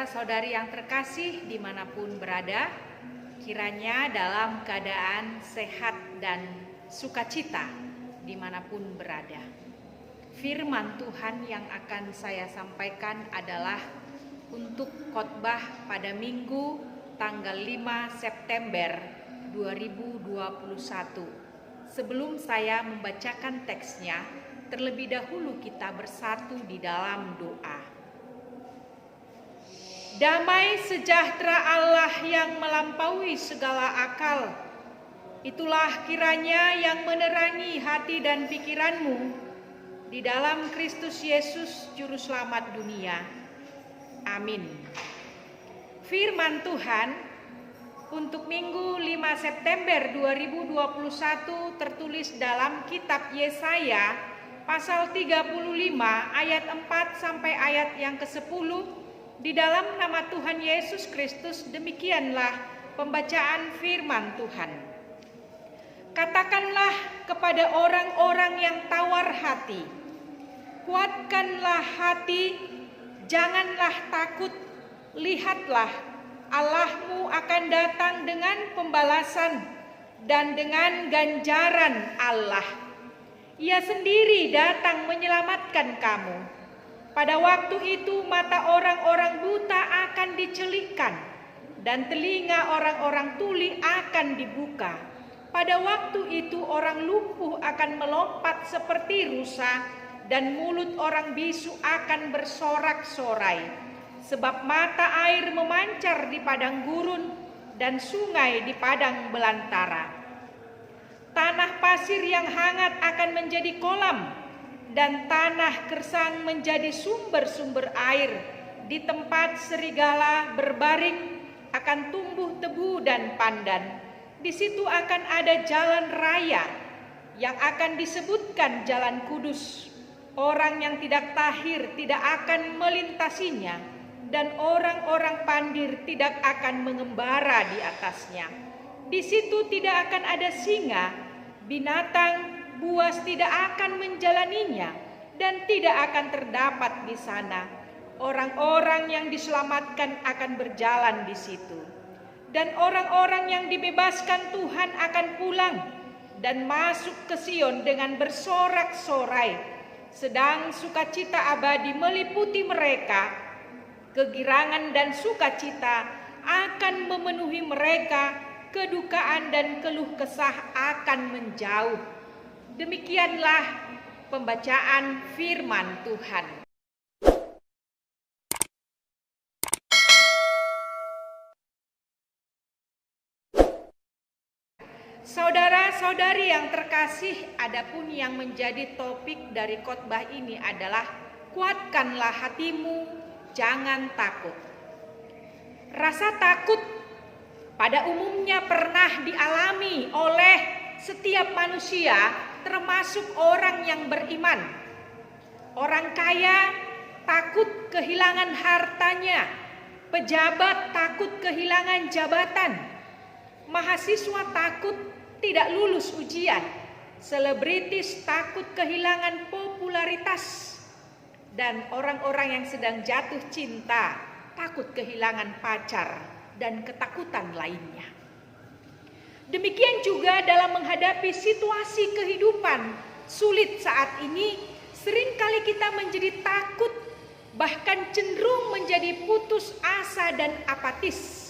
saudara-saudari yang terkasih dimanapun berada, kiranya dalam keadaan sehat dan sukacita dimanapun berada. Firman Tuhan yang akan saya sampaikan adalah untuk khotbah pada Minggu tanggal 5 September 2021. Sebelum saya membacakan teksnya, terlebih dahulu kita bersatu di dalam doa. Damai sejahtera Allah yang melampaui segala akal, itulah kiranya yang menerangi hati dan pikiranmu di dalam Kristus Yesus Juru Selamat dunia. Amin. Firman Tuhan untuk Minggu 5 September 2021 tertulis dalam kitab Yesaya pasal 35 ayat 4 sampai ayat yang ke-10. Di dalam nama Tuhan Yesus Kristus, demikianlah pembacaan firman Tuhan. Katakanlah kepada orang-orang yang tawar hati, kuatkanlah hati, janganlah takut, lihatlah Allahmu akan datang dengan pembalasan dan dengan ganjaran Allah. Ia sendiri datang menyelamatkan kamu. Pada waktu itu mata orang-orang buta akan dicelikkan dan telinga orang-orang tuli akan dibuka. Pada waktu itu orang lumpuh akan melompat seperti rusa dan mulut orang bisu akan bersorak-sorai. Sebab mata air memancar di padang gurun dan sungai di padang belantara. Tanah pasir yang hangat akan menjadi kolam dan tanah gersang menjadi sumber-sumber air. Di tempat serigala berbaring akan tumbuh tebu dan pandan. Di situ akan ada jalan raya yang akan disebutkan jalan kudus. Orang yang tidak tahir tidak akan melintasinya, dan orang-orang pandir tidak akan mengembara di atasnya. Di situ tidak akan ada singa, binatang buas tidak akan menjalaninya, dan tidak akan terdapat di sana. Orang-orang yang diselamatkan akan berjalan di situ. Dan orang-orang yang dibebaskan Tuhan akan pulang dan masuk ke Sion dengan bersorak-sorai. Sedang sukacita abadi meliputi mereka. Kegirangan dan sukacita akan memenuhi mereka. Kedukaan dan keluh kesah akan menjauh. Demikianlah pembacaan firman Tuhan. Saudara-saudari yang terkasih, adapun yang menjadi topik dari khotbah ini adalah kuatkanlah hatimu, jangan takut. Rasa takut pada umumnya pernah dialami oleh setiap manusia, termasuk orang yang beriman. Orang kaya takut kehilangan hartanya, pejabat takut kehilangan jabatan, mahasiswa takut tidak lulus ujian, selebritis takut kehilangan popularitas, dan orang-orang yang sedang jatuh cinta takut kehilangan pacar dan ketakutan lainnya. Demikian juga dalam menghadapi situasi kehidupan sulit saat ini, seringkali kita menjadi takut, bahkan cenderung menjadi putus asa dan apatis.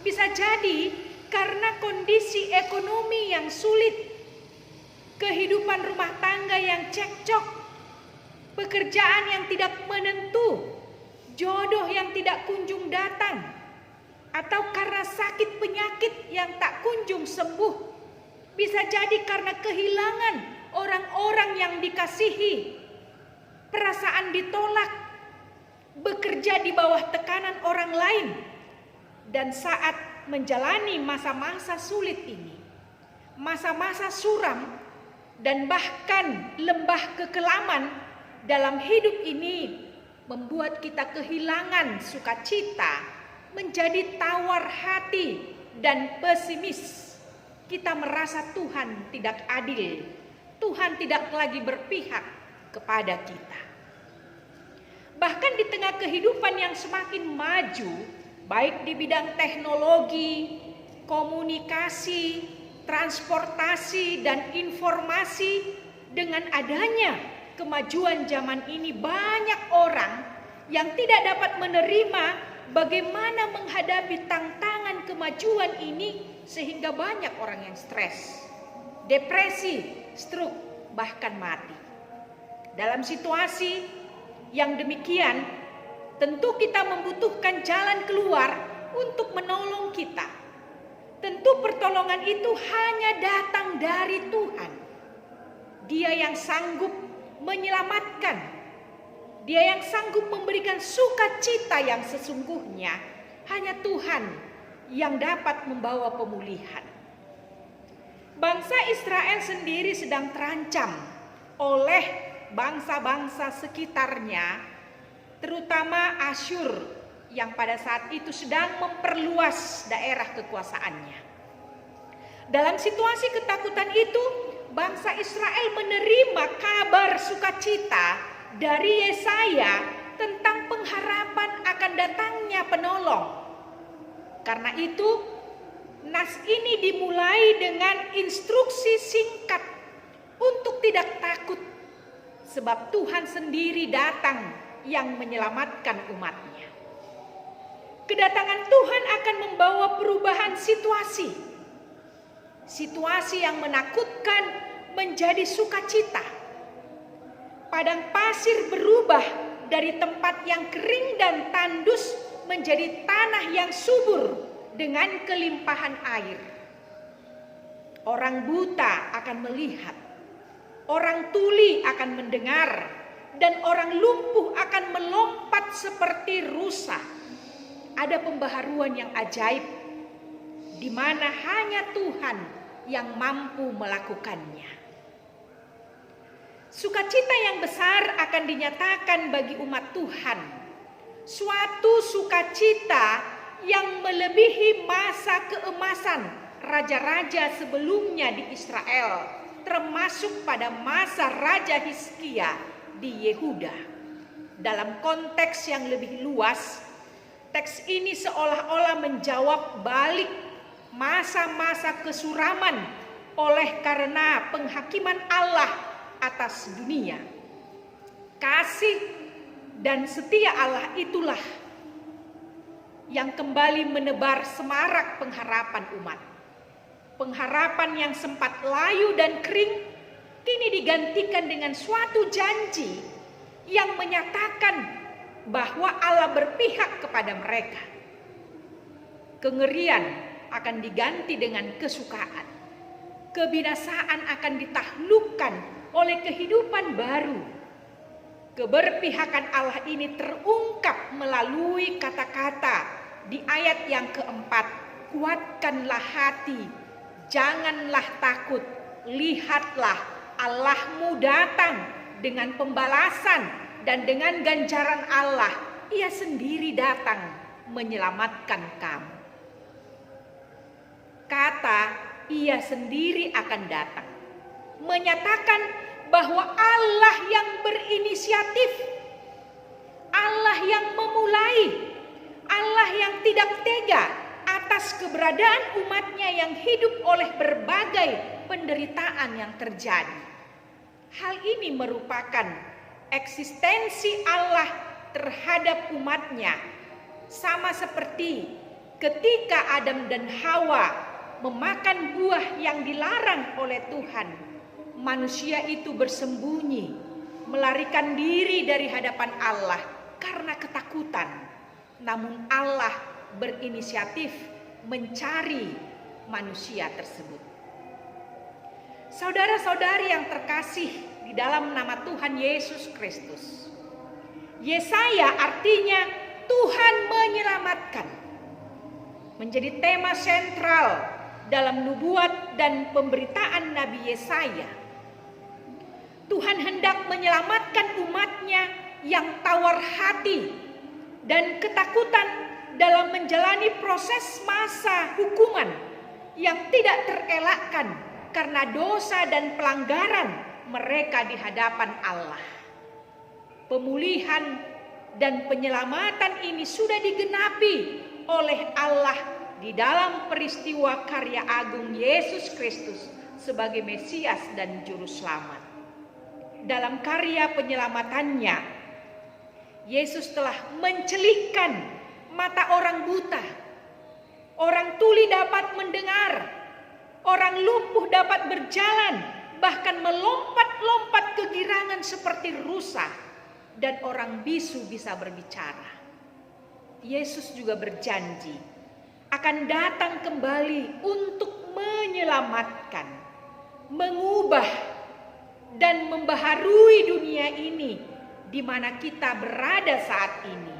Bisa jadi karena kondisi ekonomi yang sulit, kehidupan rumah tangga yang cekcok, pekerjaan yang tidak menentu, jodoh yang tidak kunjung datang, atau karena sakit penyakit yang tak kunjung sembuh. Bisa jadi karena kehilangan orang-orang yang dikasihi, perasaan ditolak, bekerja di bawah tekanan orang lain, dan saat menjalani masa-masa sulit ini, masa-masa suram dan bahkan lembah kekelaman dalam hidup ini membuat kita kehilangan sukacita, menjadi tawar hati dan pesimis. Kita merasa Tuhan tidak adil, Tuhan tidak lagi berpihak kepada kita. Bahkan di tengah kehidupan yang semakin maju, baik di bidang teknologi, komunikasi, transportasi, dan informasi, dengan adanya kemajuan zaman ini banyak orang yang tidak dapat menerima bagaimana menghadapi tantangan kemajuan ini, sehingga banyak orang yang stres, depresi, stroke, bahkan mati. Dalam situasi yang demikian, tentu kita membutuhkan jalan keluar untuk menolong kita. Tentu pertolongan itu hanya datang dari Tuhan. Dia yang sanggup menyelamatkan, Dia yang sanggup memberikan sukacita yang sesungguhnya. Hanya Tuhan yang dapat membawa pemulihan. Bangsa Israel sendiri sedang terancam oleh bangsa-bangsa sekitarnya, terutama Asyur yang pada saat itu sedang memperluas daerah kekuasaannya. Dalam situasi ketakutan itu, bangsa Israel menerima kabar sukacita dari Yesaya tentang pengharapan akan datangnya penolong. Karena itu, nas ini dimulai dengan instruksi singkat untuk tidak takut, sebab Tuhan sendiri datang yang menyelamatkan umatnya. Kedatangan Tuhan akan membawa perubahan situasi. Situasi yang menakutkan menjadi sukacita. Padang pasir berubah dari tempat yang kering dan tandus menjadi tanah yang subur dengan kelimpahan air. Orang buta akan melihat, orang tuli akan mendengar, dan orang lumpuh akan melompat seperti rusa. Ada pembaharuan yang ajaib, di mana hanya Tuhan yang mampu melakukannya. Sukacita yang besar akan dinyatakan bagi umat Tuhan. Suatu sukacita yang melebihi masa keemasan raja-raja sebelumnya di Israel, termasuk pada masa Raja Hizkia di Yehuda. Dalam konteks yang lebih luas, teks ini seolah-olah menjawab balik masa-masa kesuraman oleh karena penghakiman Allah atas dunia. Kasih dan setia Allah itulah yang kembali menebar semarak pengharapan umat. Pengharapan yang sempat layu dan kering kini digantikan dengan suatu janji yang menyatakan bahwa Allah berpihak kepada mereka. Kengerian akan diganti dengan kesukaan. Kebinasaan akan ditaklukkan oleh kehidupan baru. Keberpihakan Allah ini terungkap melalui kata-kata di ayat yang keempat. Kuatkanlah hati, janganlah takut, lihatlah Allahmu datang dengan pembalasan dan dengan ganjaran Allah. Ia sendiri datang menyelamatkan kamu. Kata ia sendiri akan datang menyatakan bahwa Allah yang berinisiatif, Allah yang memulai, Allah yang tidak tega atas keberadaan umatnya yang hidup oleh berbagai penderitaan yang terjadi. Hal ini merupakan eksistensi Allah terhadap umatnya, sama seperti ketika Adam dan Hawa memakan buah yang dilarang oleh Tuhan. Manusia itu bersembunyi, melarikan diri dari hadapan Allah karena ketakutan. Namun Allah berinisiatif mencari manusia tersebut. Saudara-saudari yang terkasih di dalam nama Tuhan Yesus Kristus, Yesaya artinya Tuhan menyelamatkan, menjadi tema sentral dalam nubuat dan pemberitaan Nabi Yesaya. Tuhan hendak menyelamatkan umatnya yang tawar hati dan ketakutan dalam menjalani proses masa hukuman yang tidak terelakkan karena dosa dan pelanggaran mereka di hadapan Allah. Pemulihan dan penyelamatan ini sudah digenapi oleh Allah di dalam peristiwa karya agung Yesus Kristus sebagai Mesias dan Juru Selamat. Dalam karya penyelamatannya, Yesus telah mencelikkan mata orang buta, orang tuli dapat mendengar, orang lumpuh dapat berjalan, bahkan melompat-lompat kegirangan seperti rusa, dan orang bisu bisa berbicara. Yesus juga berjanji akan datang kembali untuk menyelamatkan, mengubah, dan membaharui dunia ini di mana kita berada saat ini.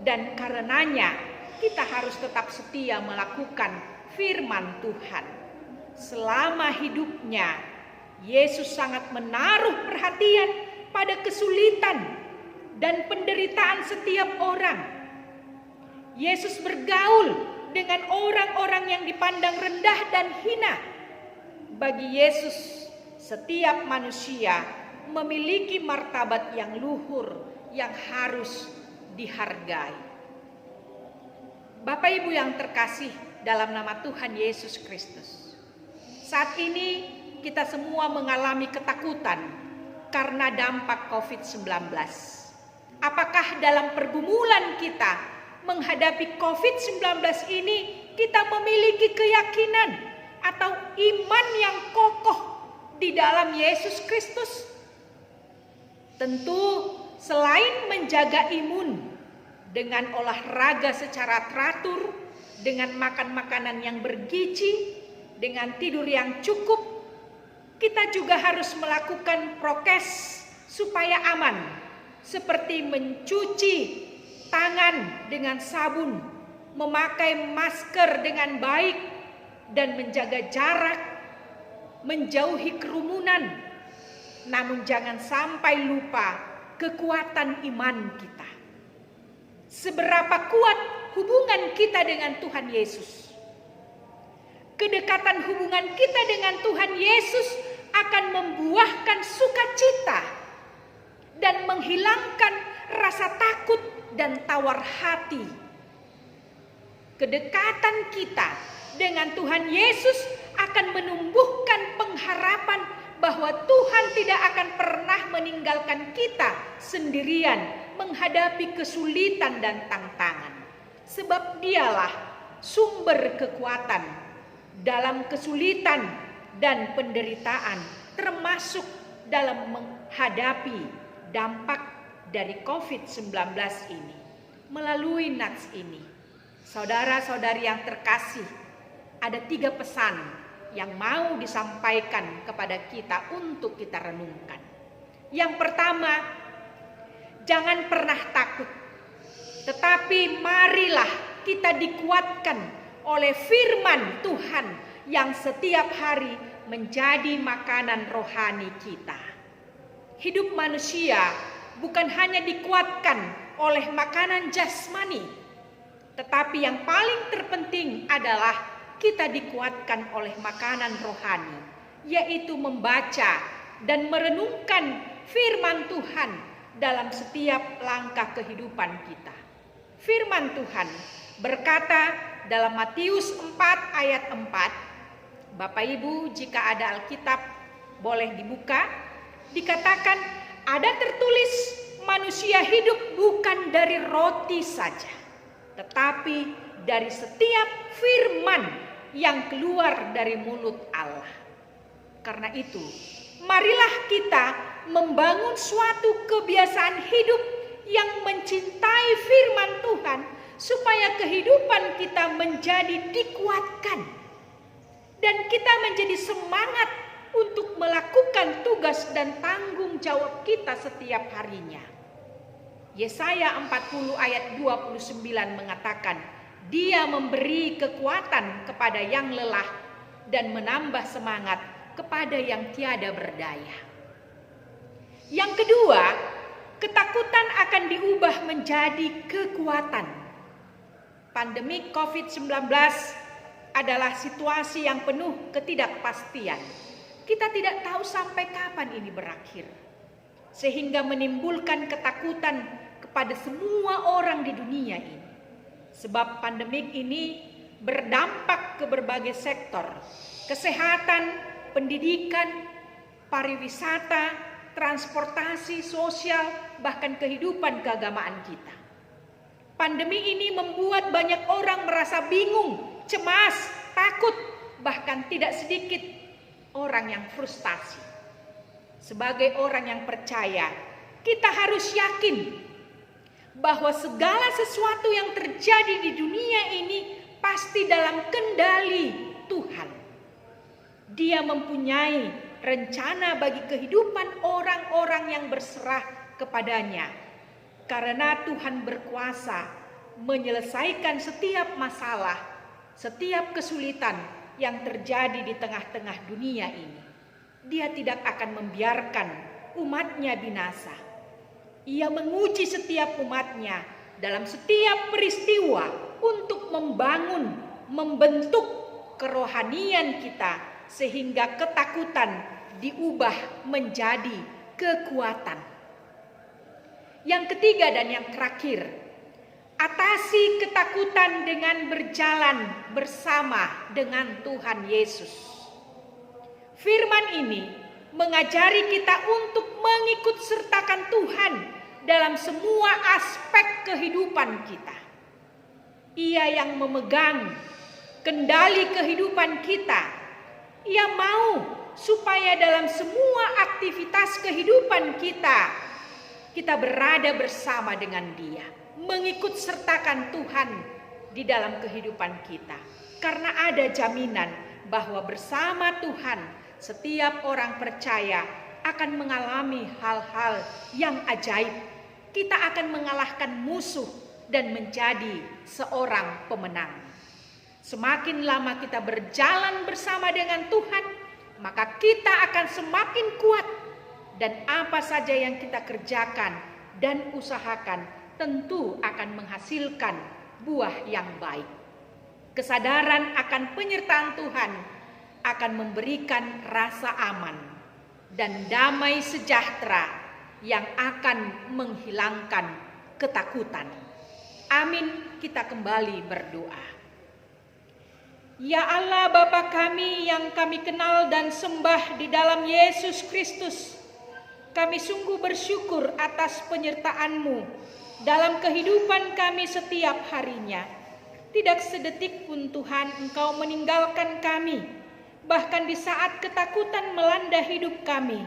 Dan karenanya kita harus tetap setia melakukan firman Tuhan. Selama hidupnya, Yesus sangat menaruh perhatian pada kesulitan dan penderitaan setiap orang. Yesus bergaul dengan orang-orang yang dipandang rendah dan hina. Bagi Yesus, setiap manusia memiliki martabat yang luhur yang harus dihargai. Bapak Ibu yang terkasih dalam nama Tuhan Yesus Kristus, saat ini kita semua mengalami ketakutan karena dampak COVID-19. Apakah dalam pergumulan kita menghadapi COVID-19 ini kita memiliki keyakinan atau iman yang kokoh di dalam Yesus Kristus? Tentu selain menjaga imun dengan olahraga secara teratur, dengan makan makanan yang bergizi, dengan tidur yang cukup, kita juga harus melakukan prokes supaya aman, seperti mencuci tangan dengan sabun, memakai masker dengan baik, dan menjaga jarak, menjauhi kerumunan. Namun jangan sampai lupa kekuatan iman kita. Seberapa kuat hubungan kita dengan Tuhan Yesus. Kedekatan hubungan kita dengan Tuhan Yesus akan membuahkan sukacita dan menghilangkan rasa takut dan tawar hati. Kedekatan kita dengan Tuhan Yesus akan menumbuhkan pengharapan bahwa Tuhan tidak akan pernah meninggalkan kita sendirian menghadapi kesulitan dan tantangan. Sebab Dialah sumber kekuatan dalam kesulitan dan penderitaan, termasuk dalam menghadapi dampak dari COVID-19 ini. Melalui nats ini, saudara-saudari yang terkasih, ada 3 pesan yang mau disampaikan kepada kita untuk kita renungkan. Yang pertama, jangan pernah takut, tetapi marilah kita dikuatkan oleh firman Tuhan yang setiap hari menjadi makanan rohani kita. Hidup manusia bukan hanya dikuatkan oleh makanan jasmani, tetapi yang paling terpenting adalah kita dikuatkan oleh makanan rohani, yaitu membaca dan merenungkan firman Tuhan dalam setiap langkah kehidupan kita. Firman Tuhan berkata dalam Matius 4 ayat 4, Bapak Ibu jika ada Alkitab boleh dibuka, dikatakan ada tertulis manusia hidup bukan dari roti saja, tetapi dari setiap firman yang keluar dari mulut Allah. Karena itu, marilah kita membangun suatu kebiasaan hidup yang mencintai firman Tuhan, supaya kehidupan kita menjadi dikuatkan dan kita menjadi semangat untuk melakukan tugas dan tanggung jawab kita setiap harinya. Yesaya 40 ayat 29 mengatakan, Dia memberi kekuatan kepada yang lelah dan menambah semangat kepada yang tiada berdaya. Yang kedua, ketakutan akan diubah menjadi kekuatan. Pandemi COVID-19 adalah situasi yang penuh ketidakpastian. Kita tidak tahu sampai kapan ini berakhir, sehingga menimbulkan ketakutan kepada semua orang di dunia ini. Sebab pandemik ini berdampak ke berbagai sektor, kesehatan, pendidikan, pariwisata, transportasi, sosial, bahkan kehidupan keagamaan kita. Pandemi ini membuat banyak orang merasa bingung, cemas, takut, bahkan tidak sedikit orang yang frustasi. Sebagai orang yang percaya, kita harus yakin bahwa segala sesuatu yang terjadi di dunia ini pasti dalam kendali Tuhan. Dia mempunyai rencana bagi kehidupan orang-orang yang berserah kepadanya. Karena Tuhan berkuasa menyelesaikan setiap masalah, setiap kesulitan yang terjadi di tengah-tengah dunia ini. Dia tidak akan membiarkan umatnya binasa. Ia menguji setiap umatnya dalam setiap peristiwa untuk membangun, membentuk kerohanian kita sehingga ketakutan diubah menjadi kekuatan. Yang ketiga dan yang terakhir, atasi ketakutan dengan berjalan bersama dengan Tuhan Yesus. Firman ini mengajari kita untuk mengikut sertakan Tuhan dalam semua aspek kehidupan kita. Ia yang memegang kendali kehidupan kita. Ia mau supaya dalam semua aktivitas kehidupan kita berada bersama dengan Dia, mengikut sertakan Tuhan di dalam kehidupan kita. Karena ada jaminan bahwa bersama Tuhan setiap orang percaya akan mengalami hal-hal yang ajaib. Kita akan mengalahkan musuh dan menjadi seorang pemenang. Semakin lama kita berjalan bersama dengan Tuhan, maka kita akan semakin kuat. Dan apa saja yang kita kerjakan dan usahakan tentu akan menghasilkan buah yang baik. Kesadaran akan penyertaan Tuhan akan memberikan rasa aman dan damai sejahtera yang akan menghilangkan ketakutan. Amin, kita kembali berdoa. Ya Allah Bapa kami yang kami kenal dan sembah di dalam Yesus Kristus, kami sungguh bersyukur atas penyertaan-Mu dalam kehidupan kami setiap harinya. Tidak sedetik pun Tuhan Engkau meninggalkan kami. Bahkan di saat ketakutan melanda hidup kami,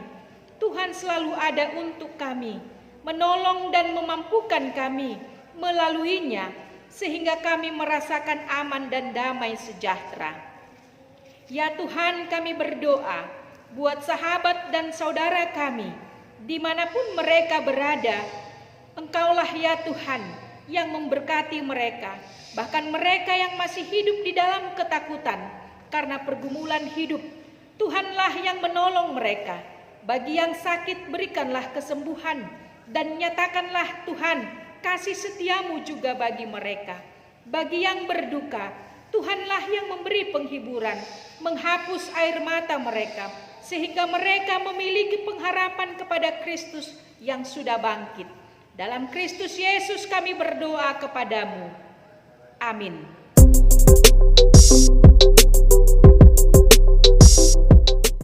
Tuhan selalu ada untuk kami, menolong dan memampukan kami melaluinya, sehingga kami merasakan aman dan damai sejahtera. Ya Tuhan, kami berdoa buat sahabat dan saudara kami, dimanapun mereka berada. Engkaulah ya Tuhan yang memberkati mereka, bahkan mereka yang masih hidup di dalam ketakutan karena pergumulan hidup. Tuhanlah yang menolong mereka. Bagi yang sakit berikanlah kesembuhan, dan nyatakanlah Tuhan kasih setia-Mu juga bagi mereka. Bagi yang berduka, Tuhanlah yang memberi penghiburan, menghapus air mata mereka, sehingga mereka memiliki pengharapan kepada Kristus yang sudah bangkit. Dalam Kristus Yesus kami berdoa kepadamu. Amin.